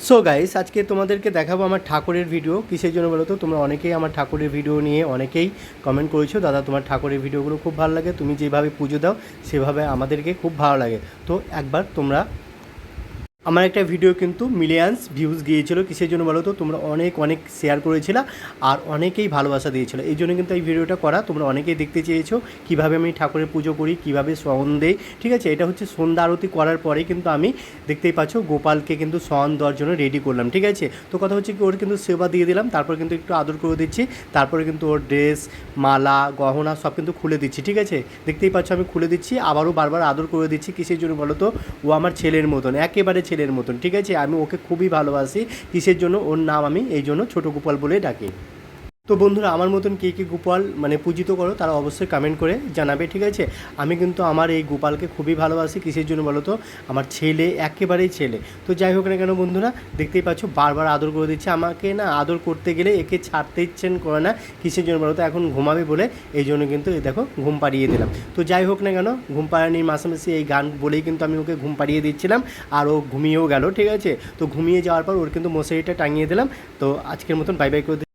So guys আজকে তোমাদেরকে দেখাবো আমার ঠাকুরের ভিডিও। কিসের জন্য বলো তো? তোমরা অনেকেই আমার ঠাকুরের ভিডিও নিয়ে অনেকেই কমেন্ট করেছো, দাদা তোমার ঠাকুরের ভিডিওগুলো খুব ভালো লাগে, তুমি যেভাবে পুজো দাও সেভাবে আমাদেরকে খুব ভালো লাগে। তো একবার তোমরা আমার একটা ভিডিও কিন্তু মিলিয়ন্স ভিউজ গিয়েছিলো। কিসের জন্য বলো তো? তোমরা অনেক অনেক শেয়ার করেছিলা আর অনেকেই ভালোবাসা দিয়েছিলো, এই জন্য কিন্তু এই ভিডিওটা করা। তোমরা অনেকেই দেখতে চেয়েছো কীভাবে আমি ঠাকুরের পুজো করি, কীভাবে সন দেই। ঠিক আছে, এটা হচ্ছে সন্ধ্যা আরতি করার পরে কিন্তু আমি দেখতেই পাচ্ছ গোপালকে কিন্তু সন দেওয়ার জন্য রেডি করলাম। ঠিক আছে, তো কথা হচ্ছে কি ওর কিন্তু সেবা দিয়ে দিলাম, তারপর কিন্তু একটু আদর করে দিচ্ছি, তারপরে কিন্তু ওর ড্রেস, মালা, গহনা সব কিন্তু খুলে দিচ্ছি। ঠিক আছে, দেখতেই পাচ্ছ আমি খুলে দিচ্ছি, আবারও বারবার আদর করে দিচ্ছি। কিসের জন্য বলো তো? ও আমার ছেলের মতন, একেবারে ছেলের মতন। ঠিক আছে, আমি ওকে খুবই ভালোবাসি। কিসের জন্য? ওর নাম আমি এই জন্য ছোটো গোপাল বলে ডাকি। তো বন্ধুরা, আমার মতন কে কে গোপাল পূজিত করো তারা অবশ্যই কমেন্ট করে জানাবে। ঠিক আছে, আমি কিন্তু আমার এই গোপালকে খুবই ভালোবাসি। কিসের জন্য বলো তো? আমার ছেলে, একেবারেই ছেলে। তো যাই হোক না কেন বন্ধুরা, দেখতেই পাচ্ছ বারবার আদর করে দিচ্ছে আমাকে। না আদর করতে গেলে একে ছাড়তে ইচ্ছেন করে না। কিসের জন্য বলো তো? এখন ঘুমাবে বলে, এই জন্য কিন্তু এই দেখো ঘুম পাড়িয়ে দিলাম। তো যাই হোক না কেন, ঘুম পাড়ানির মাঝামাঝি এই গান বলেই কিন্তু আমি ওকে ঘুম পাড়িয়ে দিচ্ছিলাম, আর ও ঘুমিয়েও গেল। ঠিক আছে, তো ঘুমিয়ে যাওয়ার পর ওর কিন্তু মশারিটা টাঙিয়ে দিলাম। তো আজকের মতন বাই বাই করে